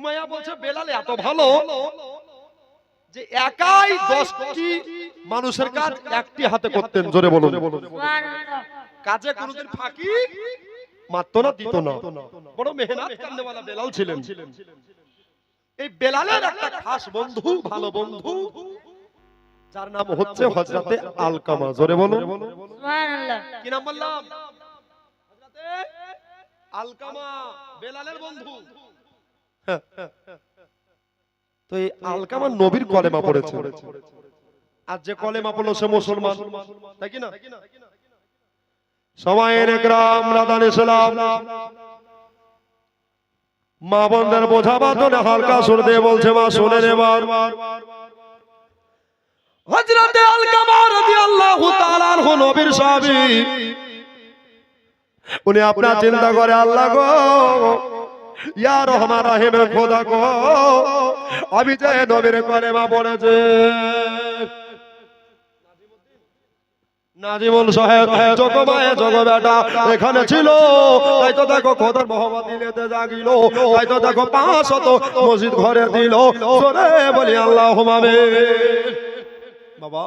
Umayya বলছে বেলাল এত ভালো যে একাই 10টি মানুষের কাজ একটি হাতে করতেন। জোরে বলুন। কাজে কোনোদিন ফাঁকি মারতো না, দিত না। বড় মেহনত করনেওয়ালা বেলাল ছিলেন। এই বেলালের একটা খাস বন্ধু, ভালো বন্ধু, যার নাম হচ্ছে হযরতে আলকামা। জোরে বলুন সুবহানাল্লাহ। কি নাম বললাম? হযরতে আলকামা, বেলালের বন্ধু। তো এই আলকামা নবীর কলেমা পড়েছে। আর যে কলেমা পড়লো সে মুসলমান, তাই কি না? সময়ের একরাম রাদান ইসলাম মা বোনদের বোঝাবার জন্য হালকা সুর দিয়ে বলছে, মা শুনেন এবার। হযরতে আলকামা রাদিয়াল্লাহু তাআলা আনহু নবীর সাহাবী। উনি আপনার চিন্তা করে, আল্লাহ গো, ইয়া রহমান রহিম খোদা গো, আমি যে নবীর কলেমা পড়েছে। নাজিমুল সাহেব জগমায়ে জগ বেটা এখানে ছিল, তাই তো দেখো খোদার মহব্বত দিলেতে জাগিল, তাই তো দেখো 500 মসজিদ ঘরে দিল। জোরে বলি আল্লাহুম্মা আমিন। বাবা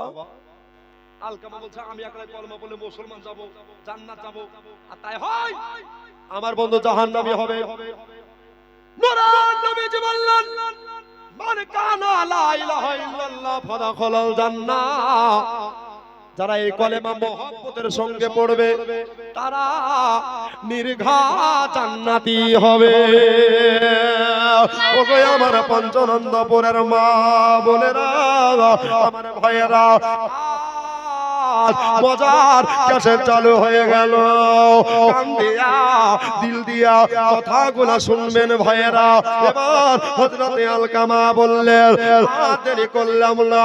আলকামা বলছে, আমি একলা কলেমা বলে মুসলমান যাব, জান্নাত যাব, আর তাই হয় আমার বন্ধু জাহান্নামী হবে। নূরান নবীজি বললেন, মান কানা লা ইলাহা ইল্লাল্লাহ ফাদাখালাল জান্নাহ। যারা এই কলেমা মহব্বতের সঙ্গে পড়বে তারা নির্ঘাত জান্নাতি হবে। ওগো আমার পঞ্চনন্দপুরের মা বোনেরা, আমার ভাইয়েরা, মজার ক্যাসেট চালু হয়ে গেল। কান দিয়া দিল দিয়া কথাগুলো শুনবেন ভাইয়েরা। এবার হযরতে আলকামা বললেন, দেরি করলাম না,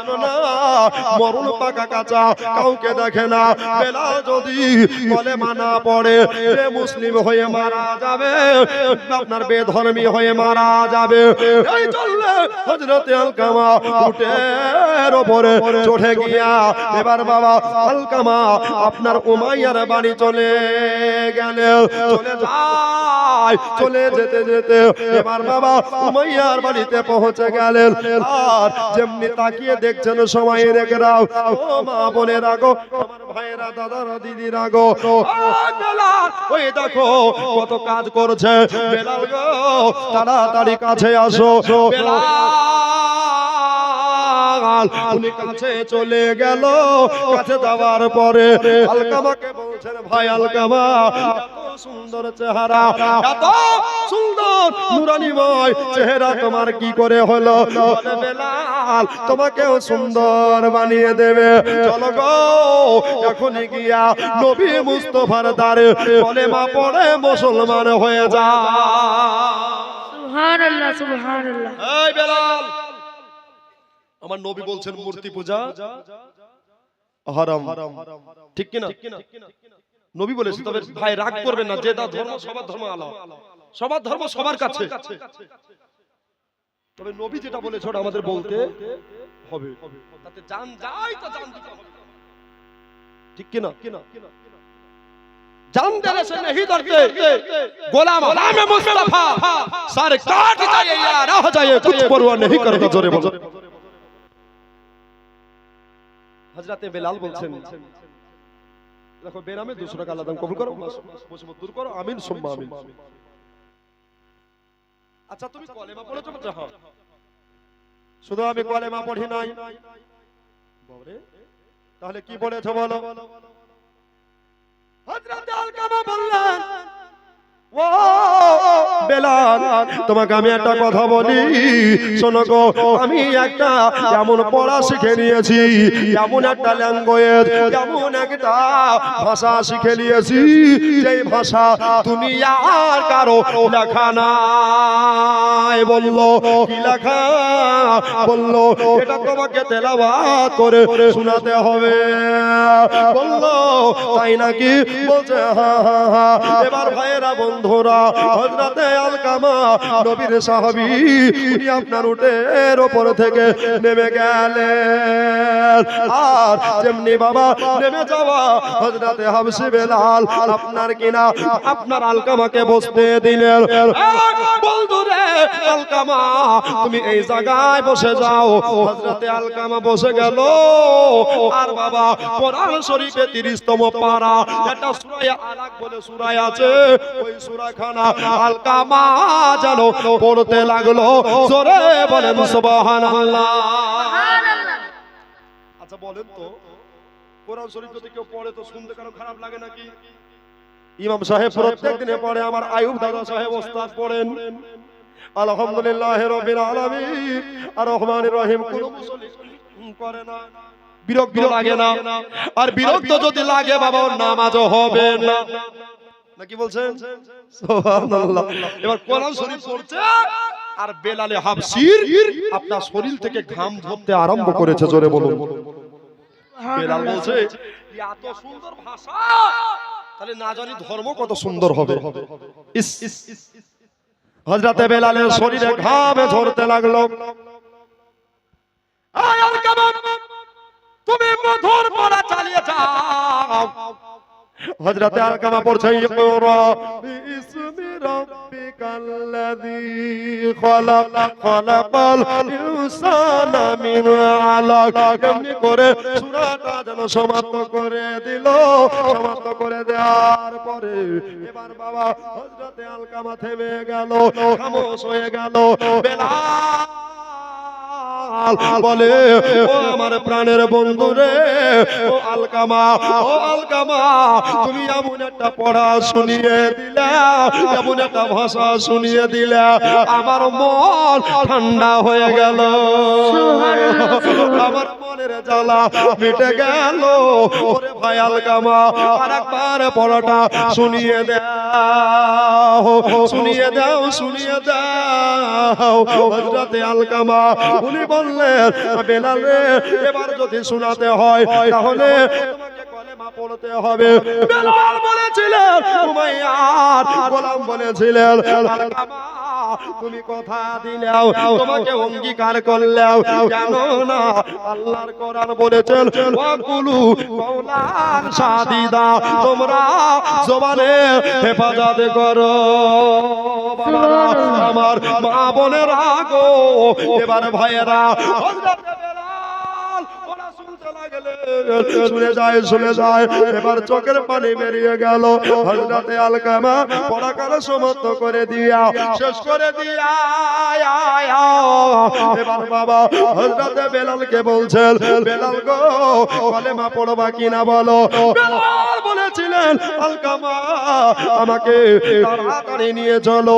কেননা মরণ পাকা কাঁচা কাউকে দেখে না। বেলাল যদি কলেমা না পড়ে মুসলিম হয়ে মারা যাবে, আপনার বেধর্মী হয়ে মারা যাবে। এই চললে হযরতে আলকামা উটের উপরে চড়ে গিয়া এবার বাবা আলকামা আপনার উমাইয়ার বাড়ি চলে গেলেন। চলে যেতে যেতে এবার বাবা উমাইয়ার বাড়িতে পৌঁছে গেলেন। আর যেমনি তাকিয়ে দেখছেন সময়ের একরাও, ও মা বোনের আগো, আমার ভাইয়েরা, দাদারা, দিদিরা গো, বেলাল ওই দেখো কত কাজ করছে। বেলাল গো তাড়াতাড়ি কাছে আসো। বেলাল উনি কাছে চলে গেল। কাছে যাওয়ার পরে আলকামাকে বলছেন, ভাই আলকামা, এত সুন্দর চেহারা, এত সুন্দর নুরানিময় চেহারা তোমার কি করে হলো? বলে, বেলাল তোমাকেও সুন্দর বানিয়ে দেবে। চলো গো এখনই গিয়া নবী মুস্তাফার দ্বারে কলেমা পড়ে মুসলমান হয়ে যা। সুবহানাল্লাহ সুবহানাল্লাহ। এই বেলাল, আমার নবী বলছেন মূর্তি পূজা হারাম, ঠিক কি না? নবী বলেছে। তবে ভাই রাগ করবেন না, যে ধর্ম সবার ধর্ম আলাদা, সবার ধর্ম সবার কাছে। তবে নবী যেটা বলেছে ওটা আমাদের বলতে হবে, তাতে জান যায় তো জান দিতে হবে, ঠিক কি না? जान देने से नहीं डरते, गोलाम गुलाम मुस्तफा सारे काट जाए या रह जाए, कुछ परवाह नहीं करता। जोरे बोलो। हजरते बेलाल বলছেন, দেখো বেনামে দুসরা কাল আদম কবুল করো, মুসিবত দূর করো, আমিন সুম্মা আমিন। আচ্ছা তুমি কলেমা পড়েছো? হ্যাঁ। শুধু আমি কলেমা পড়ি নাই, বাবারে তাহলে কি পড়েছো বলো? হযরত আলকামা বললেন, ও বেলাল তোমাকে আমি একটা কথা বলি, শোনো গো, আমি একটা এমন পড়া শিখে নিয়েছি, এমন একটা ল্যাঙ্গুয়েজ, এমন একটা ভাষা শিখে নিয়েছি, যেই ভাষা দুনিয়ার কারো লেখা নাই। বললো কি লেখা? বললো এটা তোমাকে তেলাওয়াত করে শোনাতে হবে। বললো তাই নাকি? বলছে হ্যাঁ হ্যাঁ হ্যাঁ। এবার ভাইয়েরা, বন্ধুরা, হযরতে আলকামা নবীর সাহাবী, উনি আপনার উটের উপর থেকে নেমে গেলেন। আর যেমনি বাবা নেমে যাওয়া হযরতে হাবশী বেলাল আপনার কিনা আপনার আলকামাকে বসতে দিলেন। বন্ধুরে আলকামা তুমি এই জায়গায় বসে যাও। হযরতে আলকামা বসে গেল। আর বাবা কোরআন শরীফে 30তম পারা একটা সূরা আলাক বলে সূরা আছে, ওই সূরাখানা আলকামা যেন পড়তে লাগলো। জোরে বলেন সুবহানাল্লাহ। আচ্ছা বলেন তো, কোরআন শরীফ যদি কেউ পড়ে তো শুনতে কারো খারাপ লাগে নাকি? ইমাম সাহেব প্রত্যেক দিনে পড়ে, আমার আয়ুব দাদা সাহেব ওস্তাদ পড়েন আলহামদুলিল্লাহ রাব্বিল আলামিন আর রহমানির রহিম। কোন মুসল্লি করে না, বিরক্ত লাগে না? আর বিরক্ত যদি লাগে বাবা ওর নামাজও হবে না, নাকি বলছেন? সুবহানাল্লাহ। এবার কোরআন শরীফ পড়ছে আর বেলালে হাবশির আপনার শরীর থেকে ঘাম ঝরতে আরম্ভ করেছে। জোরে বলুন। বেলাল বলছে এত সুন্দর ভাষা, তাহলে না জানি ধর্ম কত সুন্দর হবে। হযরতে বেলালের শরীরে ঘাম ঝরতে লাগলো। আয় আলকামা, তুমি মধুর পড়া চালিয়ে যাও। হযরতে আলকামা পড়ছে ইকরা বিসমি রাব্বিকাল্লাযী খালাক খালাকাল ইনসানা মিন আলাক। এমনি করে সূরাটা যেন সমাপ্ত করে দিল। সমাপ্ত করে দেওয়ার পরে এবার বাবা হযরতে আলকামা থেমে গেল, খামোশ হয়ে গেল। বেলাল বলে ও আমার প্রাণের বন্ধু রে, ও আলকামা, ও আলকামা, তুমি এমন একটা পড়া শুনিয়ে দিলা, এমন একটা ভাষা শুনিয়ে দিলা, আমার মন ঠান্ডা হয়ে গেল, আমার মনের জ্বালা মিটে গেল। ওরে ভাই আলকামা, আরেকবার পড়াটা শুনিয়ে দাও, শুনিয়ে দাও, শুনিয়ে দাও। হযরতে আলকামা উনি বললেন বেলাল রে, এবার যদি শোনাতে হয় তাহলে তোমাকে কলেমা পড়তে হবে। বেলাল বলেছিলেন উমাইয়ার গোলাম বলেছিলেন আলকামা তুমি কথা দিলাও, তোমাকে অঙ্গীকার করলাও, জানো না আল্লাহর কোরআন বলেছেন ওয়াকুলু কওলান সাদিদা, তোমরা জবানে হেফাজত করো। বাবারা আমার, মা বোনেরা গো, এবার ভাইয়েরা, শুনে যায়, শুনে যায়। এবার চোখের পানি বেরিয়ে গেল। হযরতে আলকামা পড়াকাল সমাপ্ত করে দিয়া, শেষ করে দিয়া এবার বাবা হযরতে বেলালকে বলছেন বেলাল গো, কলেমা পড়বা কিনা বলো। বেলাল বলেছিলেন আলকামা আমাকে তাড়াতাড়ি নিয়ে চলো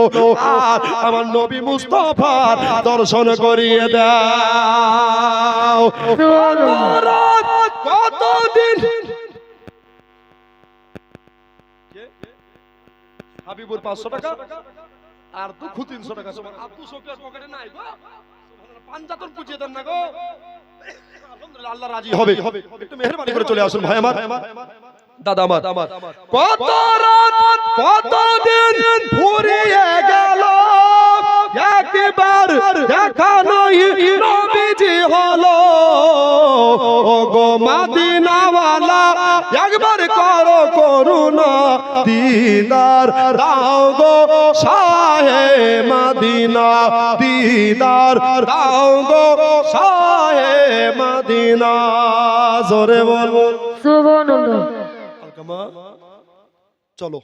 আর আমার নবী মুস্তাফার দর্শন করিয়ে দাও। কতদিন হাবিবুর 500 টাকা আর দুঃখ 300 টাকা, আব্দু শোকের পকেটে নাই গো, পাঞ্জাতন পুজিয়ে দেন না গো। আলহামদুলিল্লাহ, আল্লাহ রাজি হবে। একটু মেহেরবানি করে চলে আসুন ভাই আমার, দাদা আমার। কত রাত কত দিন ফুরিয়ে গেল, একবার দেখা নয় নবীজি হলো। ও গো মদিনাওয়ালা, একবার করো করুণা দিদার দাও গো শাহে মদিনা, দিদার দাও গো শাহে মদিনা। জোরে বলো সুবহানাল্লাহ। আলকামা চলো,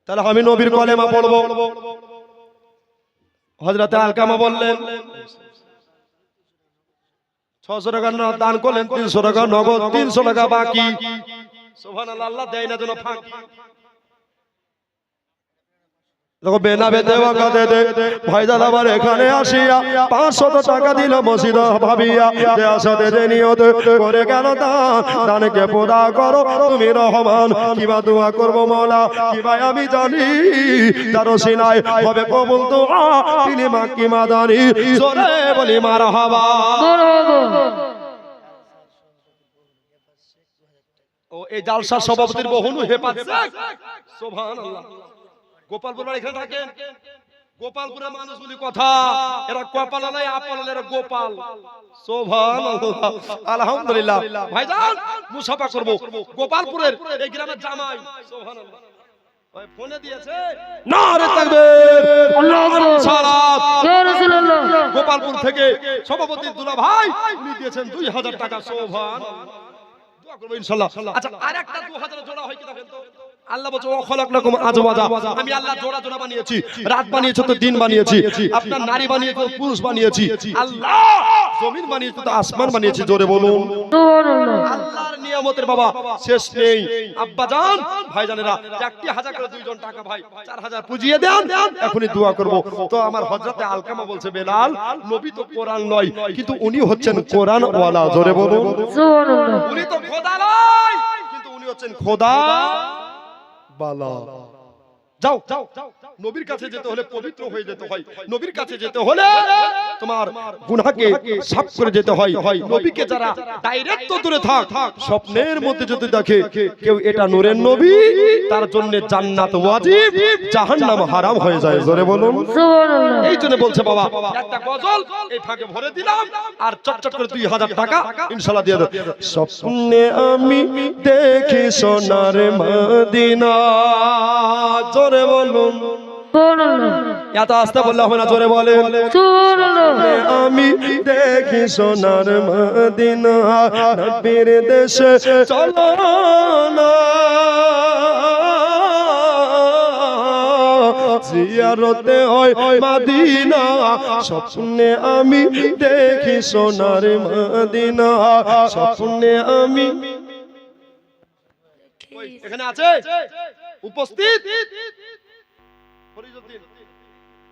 তাহলে আমি নবীর কলেমা পড়বো। হযরতে আলকামা বললেন 600 টাকা দান করলেন, 300 টাকা নগদ, 300 টাকা বাকি। সুবহানাল্লাহ, আল্লাহ দেয় না যেন ফাঁকি। দেখো বেনা বেদে ওয়াকাতে দে ভাইজান আমার এখানে আসিয়া 500 টাকা দিল মসজিদ ভাবিয়া, যে আসাতে যে নিয়ত করে গেল দান, দানকে পুরা করো তুমি রহমান। কিবা দোয়া করব মওলা, কিবা আমি জানি যার সিনায় হবে কবুল দোয়া, তিনি মাক্কি মাদানি। জোরে বলি মারহাবা। ও এই জালসা সভাপতির বহুনু হেফাজত। সুবহানাল্লাহ। গোপালপুর এখানে থাকেন, গোপালপুরের মানুষগুলি কথা, এরা কপাল নয় আপল, এরা গোপাল। সুবহানাল্লাহ, আলহামদুলিল্লাহ। ভাইজান মুসাফা করব গোপালপুরের এই গ্রামের জামাই। সুবহানাল্লাহ, ওই ফোনে দিয়েছে নারে তাকবীর, আল্লাহু আকবার, সালাম গোপালপুর থেকে সভাপতি দুলা ভাই উনি দিয়েছেন 2000 টাকা। সুবহানাল্লাহ, দোয়া করব ইনশাআল্লাহ। আচ্ছা আরেকটা 2000 জোড়া হয় কি দেখেন তো। আল্লাহ বলছে ও খলাকনাকুম আজওয়াজা, আমি আল্লাহ জোড়া জোড়া বানিয়েছি, রাত বানিয়েছি তো দিন বানিয়েছি, আপনার নারী বানিয়েছি তো পুরুষ বানিয়েছি, আল্লাহ জমিন বানিয়েছি তো আসমান বানিয়েছি। জোরে বলুন সুবহানাল্লাহ। আল্লাহর নিয়ামতের বাবা শেষ নেই। আব্বা জান ভাইজানেরা 1000 করে দুইজন টাকা ভাই 4000 পুজিয়ে দেন, এখনই দোয়া করব। তো আমার হযরতে আলকামা বলছে বেলাল নবী তো কোরআন নয় কিন্তু উনি হচ্ছেন কোরআন ওয়ালা। জোরে বলুন সুবহানাল্লাহ। উনি তো খোদা নয় কিন্তু উনি হচ্ছেন খোদা বালা। যাও নবীর কাছে যেতে হলে পবিত্র হয়ে যেতে হয়, নবীর কাছে যেতে হলে তোমার গুনাহকে সাফ করে যেতে হয়। নবীকে যারা ডাইরেক্ট তো দূরে থাক, স্বপ্নের মধ্যে যদি দেখে কেউ এটা নূরের নবী, তার জন্য জান্নাত ওয়াজিব, জাহান্নাম হারাম হয়ে যায়। জোরে বলুন সুবহানাল্লাহ। এই জন্য বলছে বাবা একটা গজল এই ফাঁকে ভরে দিলাম আর চটচট করে 2000 টাকা ইনশাআল্লাহ দিয়ে দাও। স্বপ্নে আমি দেখি সোনার মদিনা। জোরে বলুন এত আস্তে বললে হবে না, জোরে বলেন আমি দেখি সোনার মদিনা, নবীর দেশে চলো না জিয়ারতে হয় মদিনা। স্বপ্নে আমি দেখি সোনার মদিনা, স্বপ্নে আমি এখানে আছে উপস্থিত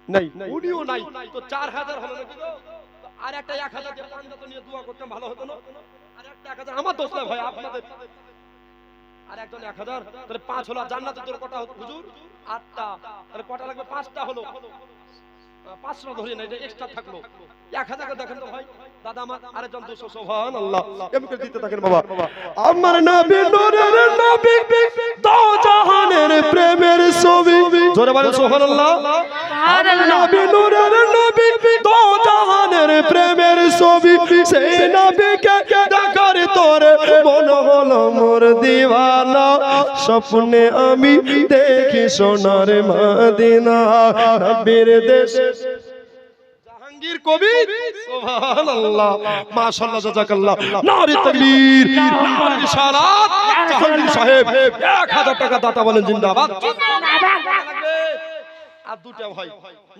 নাই, উনিও নাই তো 4000 হলো নাকি গো? আর একটা 1000 দিয়ে পান্ডা তো নিয়ে দোয়া করতাম ভালো হতো না? আর একটা 1000 আমার দোষ না ভাই আপনাদের, আর একজন 1000 তাহলে 5 হলো। জান্নাতে তোর কটা হুজুর? 8টা, তাহলে কটা লাগবে? 5টা হলো। 5টা ধরে না, এটা এক্সট্রা থাকলো। 1000 কে দেখেন তো ভাই দাদা আমার আরেকজন 200। সুবহানাল্লাহ, এমনি দিতে থাকেন বাবা। আমার নবী নূরের নবী, দো জাহানের প্রেমের ছবি। জোরে বলেন সুবহানাল্লাহ। আমার নবী নূরের নবী, দো জাহানের প্রেমের ছবি, সেই নবীকে দেখার তোরে মন হলো মোর দিওয়ানা। স্বপ্নে আমি দেখি সোনার মদিনা, নবীর দেশে জাহাঙ্গীর কবি। সুবহানাল্লাহ, মাশাআল্লাহ, জাযাকাল্লাহ, নারে তাকবীর, নারে রিসালাত। জাহাঙ্গীর সাহেব 1000 টাকা দাতা বলেন জিন্দাবাদ। আর দুটো ভাই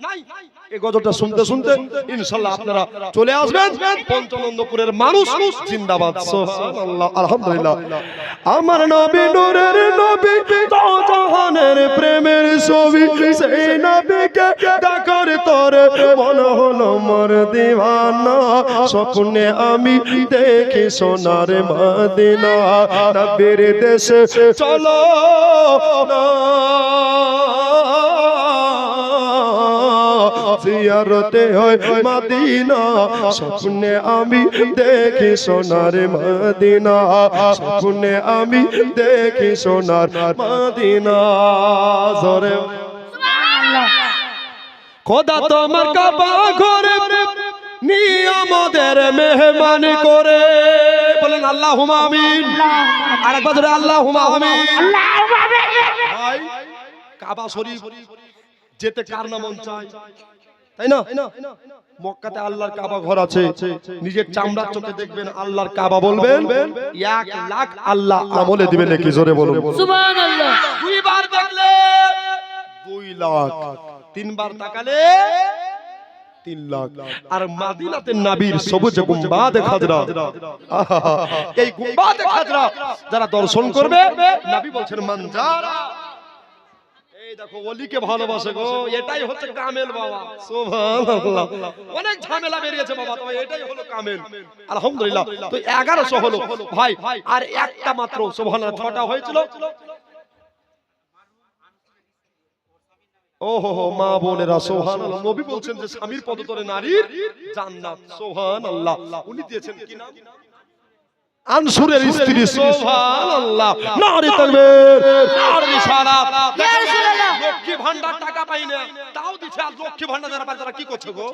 নাই এই গজলটা শুনতে শুনতে ইনশাআল্লাহ আপনারা চলে আসবেন পঞ্চনন্দপুরের মানুষ। জিন্দাবাদ, সুবহানাল্লাহ, আলহামদুলিল্লাহ। আমার নবী নূরের নবী, দো জাহানের প্রেমের ছবি, সেই নবীকে দেখার তোরে মন হলো মোর দিওয়ানা। স্বপ্নে আমি দেখি সোনার মদিনা, নবীর দেশে চলো না জিয়ারতে হয় মদিনা। স্বপ্নে আমি দেখি সোনার মদিনা, স্বপ্নে আমি দেখি সোনার মদিনা। জোরে সুবহানাল্লাহ। খোদা তোমার কাবা ঘরে নিয়ে আমাদের মেহমান করে, বলেন আল্লাহুম্মা আমিন। আরেকবার জোরে আল্লাহুম্মা আমিন। আল্লাহুম্মা আমিন। ভাই কাবা শরীফ যেতে কার না মন চায়, তাই না? মক্কাতে আল্লাহর কাবা ঘর আছে, নিজের চামড়ার চোখে দেখবেন আল্লাহর কাবা, বলবেন 1 লাখ আল্লাহ আমলে দিবেন নাকি? জোরে বলুন সুবহানাল্লাহ। 2 বার দেখলে 2 লাখ, 3 বার তাকালে 3 লাখ। আর মদিনাতে নবীর সবুজ গুম্বাদে খাজরা, এই গুম্বাদে খাজরা যারা দর্শন করবে, নবী বলছেন মানজারা, এই দেখো ওলিকে ভালোবাসে গো, এটাই হচ্ছে কামেল বাবা। সুবহানাল্লাহ, অনেক ঝামেলা বেরিয়েছে বাবা, তবে এটাই হলো কামেল। আলহামদুলিল্লাহ। তো 1100 হলো ভাই, আর একটা মাত্র সুবহানাল্লাহ 6টা হয়েছিল। ওহো মা বোনেরা সুবহানাল্লাহ, নবী বলছেন যে স্বামীর পদতলে নারীর জান্নাত। সুবহানাল্লাহ, উনি দিয়েছেন কি নাম? আনসুরের স্ত্রী। সুবহানাল্লাহ, নারী তাকবীর, নারী রিসালাত। ইয়া রাসূলুল্লাহ, লক্ষ্মী ভান্ডার টাকা পাই না তাও দিছে, আর লক্ষ্মী ভান্ডার যারা পায় তারা কি করছে গো?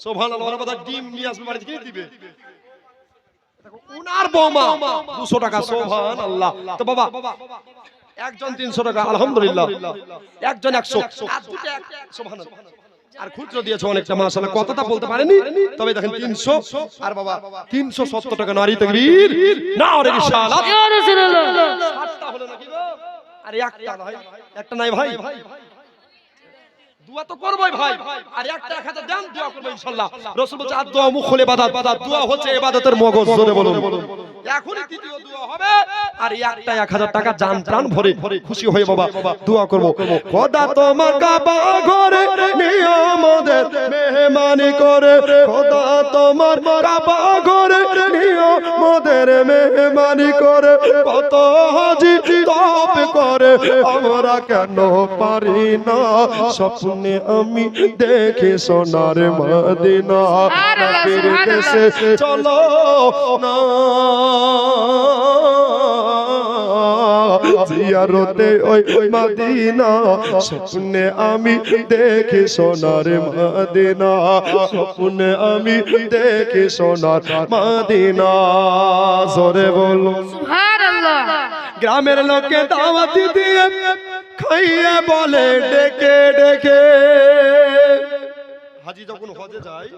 সুবহানাল্লাহ, ওরা বাদা ডিম নিয়ে আসবে বাড়ি থেকে দিবে। দেখো উনার বৌমা 200 টাকা। সুবহানাল্লাহ। তো বাবা একজন 300 টাকা, আলহামদুলিল্লাহ, একজন 100, আর দুটো সুবহানাল্লাহ আর খুচরো দিয়েছে অনেকটা মাশাআল্লাহ, কতটা বলতে পারেনি, তবে দেখেন 300 আর বাবা 370 টাকা। নারী তাকবীর, নারে রিসালাত, ইয়া রাসূলুল্লাহ। 7টা হলো নাকি গো? আরে একটা ভাই, একটা নাই ভাই, দোয়া তো করবই ভাই, আর একটা 1000 দেন, দোয়া করব ইনশাআল্লাহ। রাসূল বলেছে আর দোয়া মুখ খুলে ইবাদত, দোয়া হচ্ছে ইবাদতের মগজ। জোরে বলুন, এখনই তৃতীয় দোয়া হবে, আর একটা 1000 টাকা জান প্রাণ ভরে খুশি হয়ে বাবা দোয়া করব। খোদা তোমার কাবা ঘরে নিয়ামতের মেহমানি করে, খোদা তোমার কাবা ঘরে নিয়ামতের মেহমানি করে, কত হাজি তওব করে আমরা কেন পারি না, স্বপ্নে আমি দেখি সোনার মদিনা, নবীর দেশে চলো না জিয়ারতে ওই মদিনা, স্বপ্নে আমি দেখি সোনার মদিনা, স্বপ্নে আমি দেখি সোনার মদিনা। জোরে বলো সুবহানাল্লাহ। গ্রামের লোকে দাওয়াত দিয়ে খাইয়ে বলে ডেকে ডেকে, হাজি যখন হজে যায়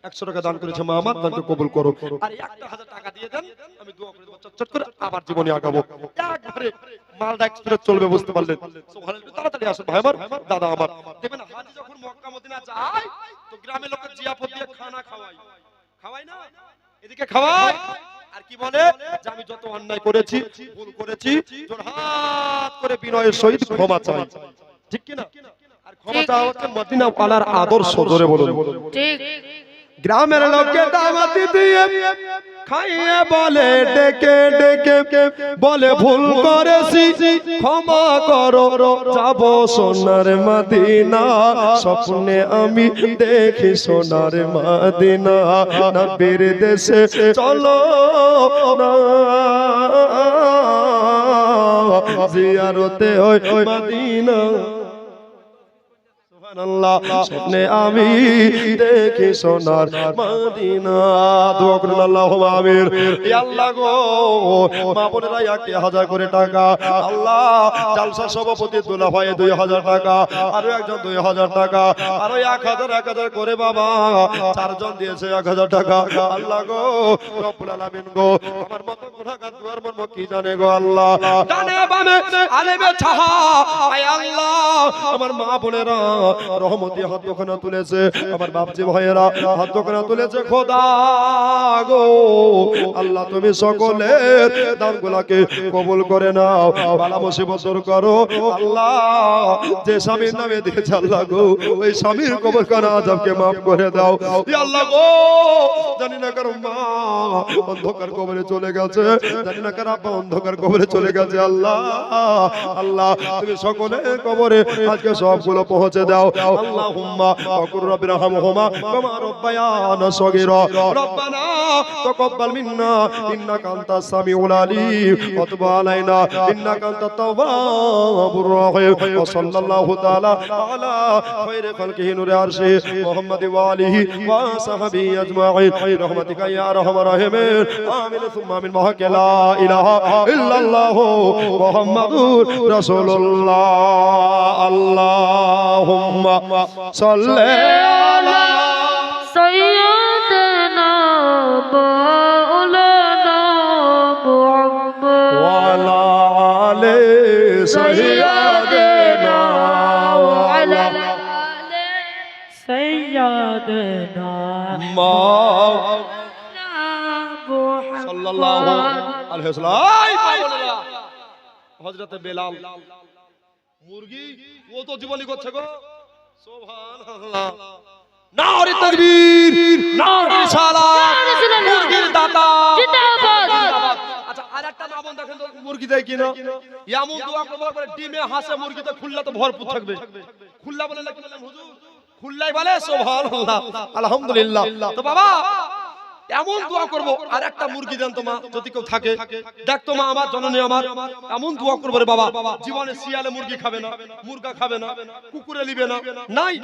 100 টাকা দান করেছে, মা আমার দানকে কবুল করো, আর 1000 টাকা দিয়ে দেন, আমি দোয়া করে দেব চটচট করে আবার জীবনে আগাবো। একবারে মালদা এক্সপ্রেস চলবে, বুঝতে পারলেন? সুবহানাল্লাহ, তাড়াতাড়ি আসুন ভাই আমার, দাদা আমার। দেখবেন হাজি যখন মক্কা মদিনা যায় তো গ্রামের লোকের জিয়াফত দিয়ে খানা খাওয়ায়, খাওয়ায় না, এদিকে খাওয়ায় আর কি বলে যে আমি যত অন্যায় করেছি, ভুল করেছি, জোরহাত করে বিনয়ের সহিত ক্ষমা চাই, ঠিক কি না? আর ক্ষমা চাওয়া হচ্ছে মদিনা ওয়ালার আদর্শ। জোরে বলুন ঠিক। গ্রামের লোকে দাওয়াত দিয়ে খাইয়ে বলে ডেকে ডেকে, বলে ভুল করেছি ক্ষমা করো, যাব সোনার মদিনা, স্বপ্নে আমি দেখি সোনার মদিনা, নবীর দেশে চলো না জিয়ারতে ওই মদিনা। সুবহানাল্লাহ, স্বপ্নে আমি দেখি সোনার মদিনা। দোয়া করুন আল্লাহুম্মা আমিন। ই আল্লাহ গো, মা বোনেরা 1000 করে টাকা, আল্লাহ জালসা সভাপতি দুলা ভাই 2000 টাকা, আরো একজন 2000 টাকা, আরো 1000 করে বাবা 4 জন দিয়েছে 1000 টাকা। আল্লাহ গো রব্বুল আলামিন গো, আমার মত গুনাহগার দুয়ার মর্ম কি জানে গো আল্লাহ, ডানে বামে আলেমে ছাহা, আয় আল্লাহ আমার মা বোনেরা রহমতি হাত দোকানা তুলেছে, আমার বাপজি ভাইয়েরা হাত দোকানা তুলেছে, খোদা গো আল্লাহ তুমি সকলের দানগুলোকে কবুল করে নাও, বালা মুসিবত দূর করো আল্লাহ। যে স্বামীর নামে দিয়েছে আল্লাহ গো, ওই স্বামীর কবরখানা আযাবকে maaf করে দাও ই আল্লাহ গো। জানি না কার মা অন্ধকার কবরে চলে গেছে, জানি না কার আব্বা অন্ধকার কবরে চলে গেছে, আল্লাহ আল্লাহ তুমি সকলের কবরে আজকে সবগুলো পৌঁছে দাও। আল্লাহুম্মা ওয়াকুর রাব্বিরহামহুমা কামা রাব্বায়ানা সগীরা, রব্বানা তাকাব্বাল মিন্না ইন্নাকা আনতাস সামিউল আলিম ওয়া তুব আলাইনা ইন্নাকা আনতাত তাওয়াবুর রাহিম। ওয়া সাল্লাল্লাহু তাআলা আলা খায়রি খালকিহি নূরে আরশি মুহাম্মাদি ওয়া আলিহি ওয়া সাহবিহি আজমাইন বিরহমাতিকা ইয়া আরহামার রাহিমিন। আমিন সুম্মা আমিন। ওয়া লা ইলাহা ইল্লাল্লাহ মুহাম্মাদুর রাসূলুল্লাহ। আল্লাহুম্মা সাল্লি আলা সাইয়্যিদিনা মাওলানা মুহাম্মদ ওয়া আলা আলি সাইয়্যিদিনা ওয়া আলা আলি সাইয়্যিদিনা মাওলানা সাল্লাল্লাহু আলাইহি ওয়াসাল্লাম। হযরতে বেলাল মুরগি ও তো জীবনী করছে গো, সুবহানাল্লাহ। নারে তাকবীর, নারে রিসালাত, মুরগির দাতা জিন্দাবাদ। আচ্ছা আরেকটা মামুন দেখেন তো মুরগি দেয় কিনা, এমন দোয়া করব করে ডিমে হাসে মুরগিতে খুল্লা তো ভরপুর থাকবে। খুল্লা বলে না কি বলেন হুজুর? খুল্লাই বলে সুবহানাল্লাহ আলহামদুলিল্লাহ। তো বাবা এমন দোয়া করব, আর একটা মুরগি দেন তো মা যদি কেউ থাকে, দেখ তো মা আমার জননী আমার, এমন দোয়া করব রে বাবা জীবনে শিয়ালে মুরগি খাবে না, মুরগা খাবে না, কুকুরে লিবে না, নাই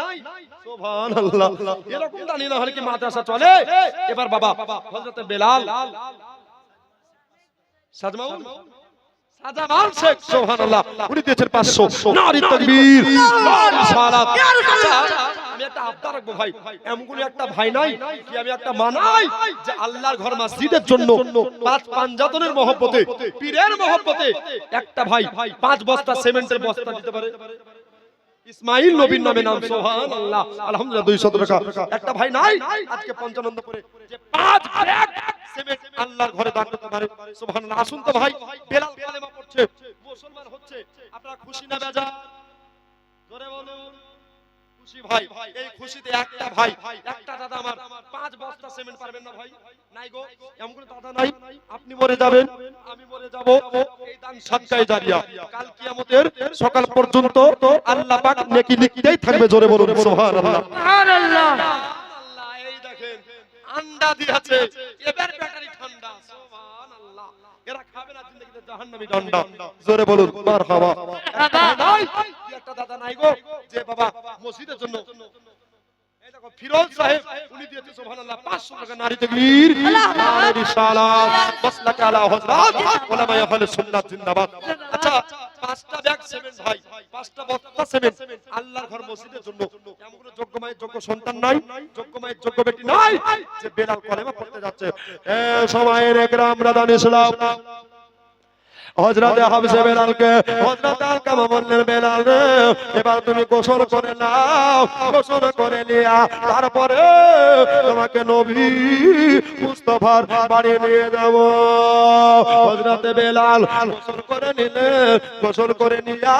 সুবহানাল্লাহ। এরকম জানি না হলে কি মাদ্রাসা চলে। এবার বাবা হযরত বেলাল সাজমাউল সাজামান শেখ সুবহানাল্লাহ উনি দিয়েছেন 500। নারী তাকবীর, নারী সালাত। আমি একটা আবদার রাখবো ভাই, এমন কোন একটা ভাই নাই কি আমি একটা মানাই যে আল্লাহর ঘর মসজিদের জন্য পাঁচ পাঞ্জাতনের মহব্বতে, পীরের মহব্বতে একটা ভাই 5 বস্তা সিমেন্টের বস্তা দিতে পারে? ইসমাইল নবীর নামে নাম, সুবহানাল্লাহ, আলহামদুলিল্লাহ। 200 টাকা একটা ভাই নাই আজকে পঞ্চানন্দপুরে যে 5 ব্যাগ সিমেন্ট আল্লাহর ঘরে দান করতে পারে? সুবহানাল্লাহ। আসুন তো ভাই, বেলাল কালেমা পড়ছে, মুসলমান হচ্ছে, আপনারা খুশি না বেজার? জোরে বলুন খুশি ভাই। এই খুশিতে একটা ভাই, একটা দাদা আমার 5 বস্তা সিমেন্ট পারবেন না ভাই? নাই গো, এমন কোন দাদা নাই? আপনি মরে যাবেন, আমি মরে যাব, এই দান সাদকায়ে জারিয়া কাল কিয়ামতের সকাল পর্যন্ত আল্লাহ পাক নেকি লিখতেই থাকবে। জোরে বলুন সুবহানাল্লাহ। সুবহানাল্লাহ। আল্লাহ এই দেখেন আন্ডা দিয়েছে, এবার ব্যাটারি ঠান্ডা। সুবহানাল্লাহ। এরা খাবে না জিন্দেগিতে জাহান্নামী ডান্ডা। জোরে বলুন মারহাবা। একটা দাদা নাই গো যে বাবা মসজিদের জন্য, এই দেখো ফিরোজ সাহেব উনি দিয়েছে সুবহানাল্লাহ 500 টাকা। নারী তাকবীর, নারে রিসালাত, মাসলাকে আলা হযরত উলামায়ে আহলে সুন্নাত জিন্দাবাদ। আচ্ছা 5টা ব্যাগ সিমেন্ট ভাই, 5টা বস্তা সিমেন্ট আল্লাহর ঘর মসজিদের জন্য। এমন কোন যোগ্য মায়ের যোগ্য সন্তান নাই, যোগ্য মায়ের যোগ্য বেটি নাই যে বেলাল কলেমা পড়তে যাচ্ছে? এ সময়ের একরাম রাদান ইসলাম হযরতে হাফসে বেলালকে হযরত আলকামা বললেন, বেলাল রে এবার তুমি গোসল করে নাও, গোসল করে নিয়া তারপরে তোমাকে নবী মুস্তাফার বাড়ি নিয়ে যাব। হযরতে বেলাল গোসল করে নিলেন, গোসল করে নিয়া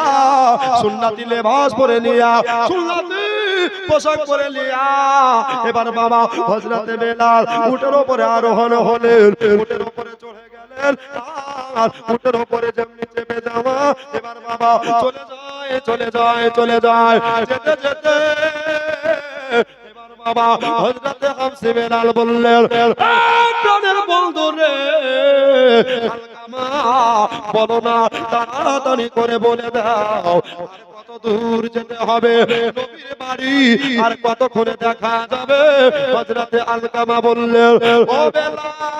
সুন্নতি লেবাস পরে নিয়া, সুন্নতি পোশাক পরে নিয়া এবার বাবা হযরতে বেলাল উটের উপরে আরোহণ হলেন, উটের উপরে চড়ে গেলেন, আর উটের উপরে যেমনি চেপে যাওয়া এবার বাবা চলে যায় চলে যায় চলে যায়, যেতে যেতে এবার বাবা হযরতে হাফসে বেলাল বললেন, প্রাণের বন্ধু রে আলকামা বলো না, তাড়াতাড়ি করে বলে দাও কত দূর যেতে হবে নবীর বাড়ি, আর কতক্ষণে দেখা যাবে? হযরতে আলকামা বললেন, ও বেলাল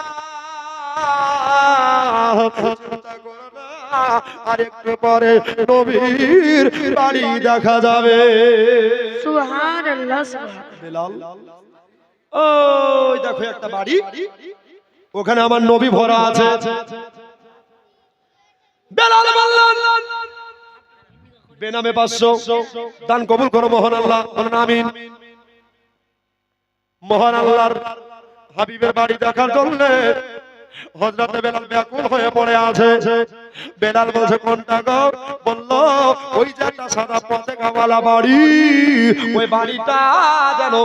আর একটু পরে নবীর বাড়ি দেখা যাবে। সুবহানাল্লাহ। বেলাল ওই দেখো একটা বাড়ি, ওখানে আমার নবী ভরা আছে। বেলাল বললেন, বেনামে 500 দান কবুল করো মহান আল্লাহ, বলেন আমিন। মহান আল্লাহর হাবিবের বাড়ি দেখার জন্য হযরতে বেলাল ব্যাকুল হয়ে পড়ে আছে। বেলাল বলছে, কোনটা গো? বলল, ওই যে একটা সাদা পতাকাওয়ালা বাড়ি, ওই বাড়িটা জানো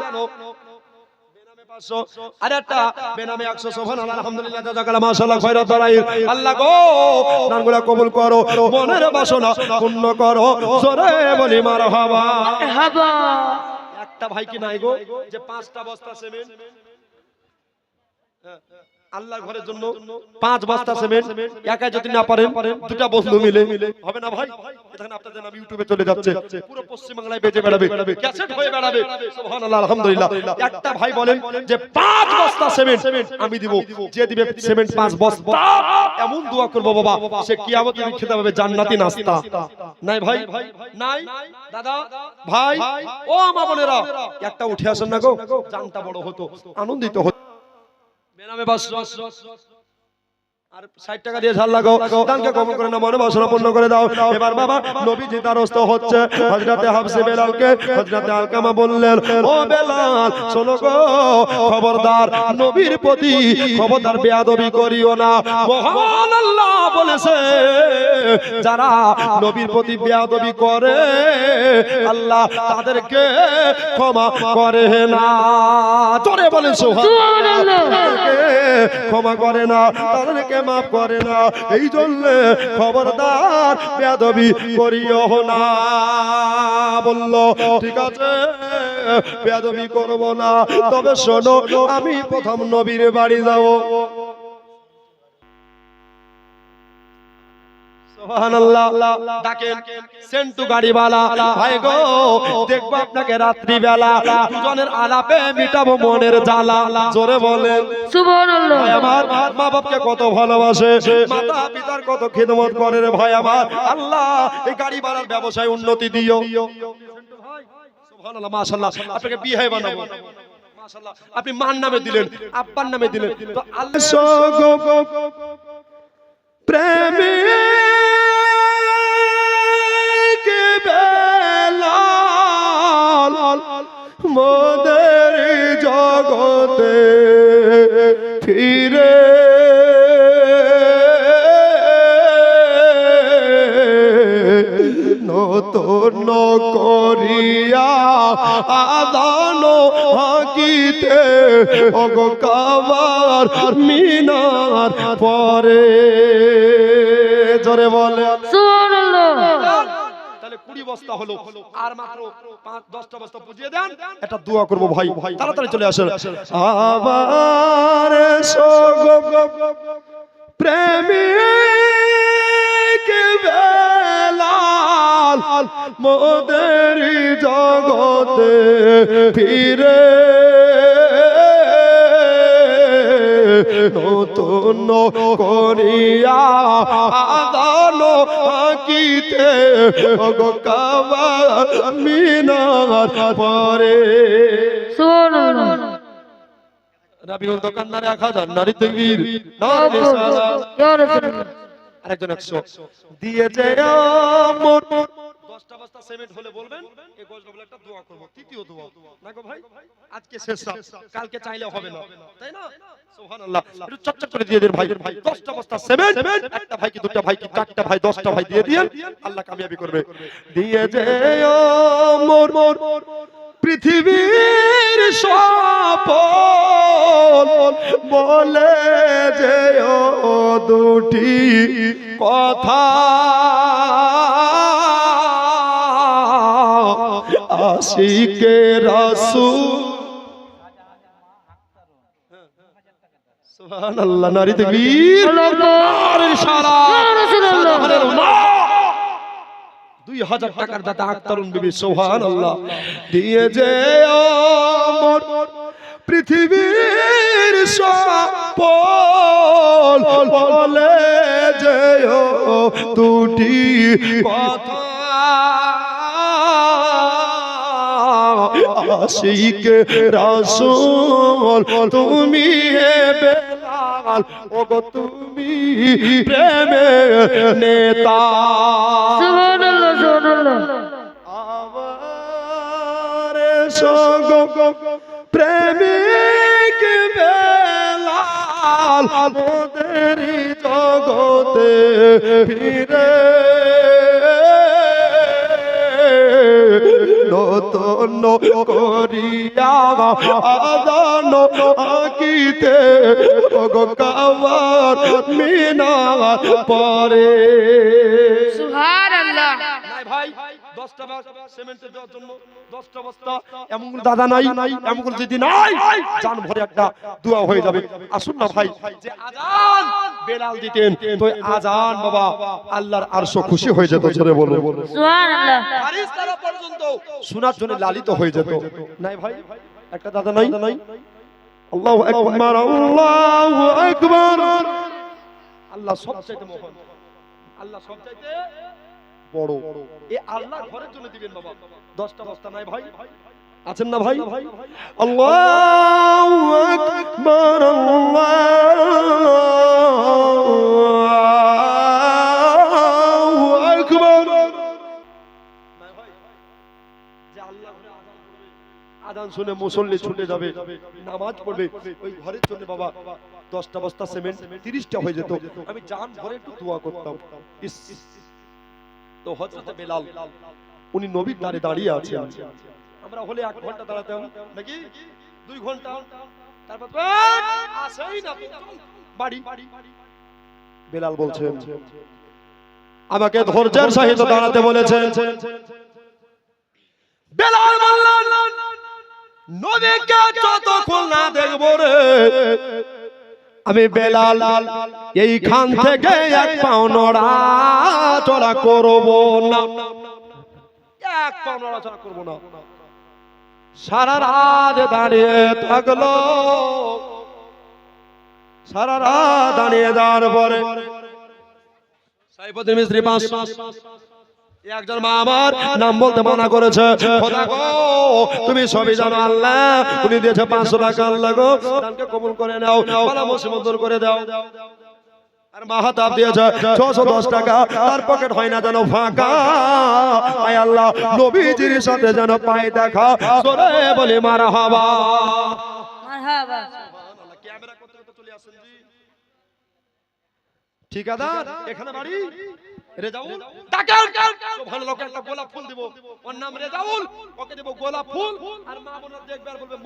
বেনামে 500 আর একটা বেনামে 100। সুবহানাল্লাহ, আলহামদুলিল্লাহ, জাযাকাল্লাহ, মাশাআল্লাহ, খয়রাত দারাইল। আল্লাহ গো দানগুলো কবুল করো, মনের বাসনা পূর্ণ করো, জোরে বলি মারহাবা। মারহাবা। একটা ভাই কি নাই গো যে 5টা বস্তা সিমেন্ট আল্লাহর ঘরের জন্য 5 বস্তা সিমেন্ট একাই যদি না পারেন, দুটা বন্ধু মিলে হবে না ভাই? এখানে আপনাদের নাম ইউটিউবে চলে যাচ্ছে, পুরো পশ্চিম বাংলায় বেজে বেড়াবে, ক্যাসেট হয়ে বেড়াবে। সুবহানাল্লাহ, আলহামদুলিল্লাহ। একটা ভাই বলেন যে 5 বস্তা সিমেন্ট আমি দিব, যে দিবে সিমেন্ট 5 বস্তা এমন দোয়া করব বাবা সে কিয়ামতের দিন খেতে পাবে জান্নাতি নাস্তা। নাই ভাই? নাই দাদা ভাই ও মা বোনেরা, একটা উঠে আসেন না গো, জানটা বড় হতো, আনন্দিত হতো। বেনামে 500 আর 60 টাকা দিয়ে ঝাল লাগাও, দানকে কবুল করে না, মনে বাসনা পূর্ণ করে দাও। এবার বাবা নবীজি দ্বারস্থ হচ্ছে। হযরতে হাফসে বেলালকে হযরতে আলকামা বললেন, ও বেলাল শোনো গো, খবরদার নবীর প্রতি খবরদার বেয়াদবি করিও না। মহান আল্লাহ বলেছে, যারা নবীর প্রতি বেয়াদবি করে আল্লাহ তাদেরকে ক্ষমা করে না। জোরে বলেন সুবহানাল্লাহ। ক্ষমা করে না, তাদেরকে মাফ করে না। এই জন্য খবরদার বেয়াদবি করিও না। বলল ঠিক আছে বেয়াদবি করব না, তবে শোনো আমি প্রথম নবীর বাড়ি যাব। সুবহানাল্লাহ। ডাকেন সেন্টু গাড়িওয়ালা, ভাই গো দেখবো আপনাকে রাত্রি বেলা, দুজনের আলাপে মিটাবো মনের জ্বালা। জোরে বলেন সুবহানাল্লাহ। ভাই আমার মা বাপকে কত ভালোবাসে, মাতা পিতার কত খিদমত করে রে ভাই আমার। আল্লাহ এই গাড়ি ভাড়ার ব্যবসায় উন্নতি দিও। সুবহানাল্লাহ, মাশাআল্লাহ। আপনাকে বিয়ে বানাবো, মাশাআল্লাহ। আপনি মার নামে দিলেন, আব্বার নামে দিলেন, তো আল্লাহ সগো প্রেমিক বেলাল মোদের জগতে ফিরে নতুন করিয়া আদান হাকিতে ওগো কাবার মিনার পরে জোরে বলে সুবহানাল্লাহ। তাহলে 20 বস্তা হলো, আর মাত্র 5-10টা বস্তা বুঝিয়ে দেন, এটা দোয়া করব ভাই, তাড়াতাড়ি চলে আসেন। আবার সগো প্রেমিক বেলাল মোদের জগতে ফিরে নতুন করিয়া আদান হাকিতে ওগো কাবার মিনার পরে সুবহানাল্লাহ। রাবিউল দোকানদারে 1000 নারী তাকবীর নারে সালাম। ইয়া রাসূলুল্লাহ। আরেকজন 100 দিয়েছে আমর 10টা বস্তা সিমেন্ট হলে বলবেন এই গজনবলে একটা দোয়া করব, তৃতীয় দোয়া না গো ভাই, আজকে শেষ রাত, কালকে চাইলে হবে না, তাই না? সুবহানাল্লাহ। একটু চটচট করে দিয়ে দেন ভাই, 10টা বস্তা সিমেন্ট, একটা ভাই কি দুটো ভাই কি চারটা ভাই 10টা ভাই দিয়ে দিয়েন, আল্লাহ কামিয়াবি করবে। দিয়েছে আমর পৃথিবীর সপন বলে যে ও দুটি কথা আশিকে রাসূল। সুবহানাল্লাহ, নারী তাকবীর, নারে সালাত। ইয়া রাসূলুল্লাহ। 2000 টাকার দাতা আক্তারুন বিবি, সুবহানাল্লাহ। দিয়ে যে আমর পৃথিবীর সপন বলে যে ও দুটি কথা আশিকে রাসূল তুমি হে বেলাল ওগো তুমি প্রেমের নেতা। সুবহানাল্লাহ, সুবহানাল্লাহ। আমার সগো প্রেমিক বেলাল মোদের জগতে ফিরে নতুন করিয়া আদান হাকিতে ওগো কাবার মিনার পরে। সুবহানাল্লাহ। নাই ভাই 10টা বস্তা সিমেন্টের দেওয়ার জন্য 10টা বস্তা এমন কোন দাদা নাই, এমন কোন দিদি নাই, জান ভরে একটা দোয়া হয়ে যাবে। আসুন না ভাই, যে আজান বেলাল দিতেন তো আজান বাবা আল্লাহর আরশ খুশি হয়ে যেত, জোরে বলো সুবহানাল্লাহ। ফারিস্তারা পর্যন্ত শোনার জন্য লালিত হয়ে যেত। নাই ভাই, একটা দাদা নাই, আল্লাহু আকবার, আল্লাহু আকবার। আল্লাহ সবচাইতে মহান, আল্লাহ সবচাইতে বড়। এই আল্লাহর ঘরের জন্য দিবেন বাবা 10টা বস্তা। নাই ভাই, আছেন না ভাই? আল্লাহু আকবার, আল্লাহু আকবার। নাই ভাই, যে আল্লাহ ঘরে আযান করবে, আযান শুনে মুসল্লি ছুটে যাবে, নামাজ পড়বে, ওই ঘরের জন্য বাবা 10টা বস্তা সিমেন্ট 30টা হয়ে যেত। আমি জান ভরে একটু দোয়া করতাম। ইস, তো হযরত বেলাল উনি নবীর দ্বারে দাঁড়িয়ে আছেন, আমরা হলে 1 ঘন্টা দাঁড়াতাম নাকি 2 ঘন্টা, তারপর আসেই না বাড়ি। বেলাল বলছেন আমাকে ধৈর্যের সহিত দাঁড়াতে বলেছেন। বেলাল বললেন নবীকে যতক্ষণ না দেখব রে আমি বেলাল এইখান থেকে এক পাও নড়াচড়া করব না, এক পাও নড়াচড়া করব না। সারা রাত দাঁড়িয়ে থাকলো, সারা রাত দাঁড়িয়ে যাওয়ার পরে সাইফুদ্দিন মিস্ত্রি 5 একজন মা আমার নাম বলতে মানা করেছে। খোদা গো তুমি সবই জানো আল্লাহ, উনি দিয়েছে 500 টাকা, আল্লাহ গো দানকে কবুল করে নাও, বালা মুসিবত দূর করে দাও। আর মাহাতাব দিয়েছে 610 টাকা, তার পকেট হয় না যেন ফাঁকা। আয় আল্লাহ নবীজির সাথে যেন পাই দেখা, জোরে বলি মারহাবা। মারহাবা। ক্যামেরা করতে করতে চলে আসেন জি। ঠিকাদার এখানে বাড়ি রেজাউল, ডাকেন সুবহানাল্লাহ, একটা গোলাপ ফুল দিব, ওর নাম রেজাউল, ওকে দেব গোলাপ ফুল। আর মা বোনরা দেখবে আর বলবে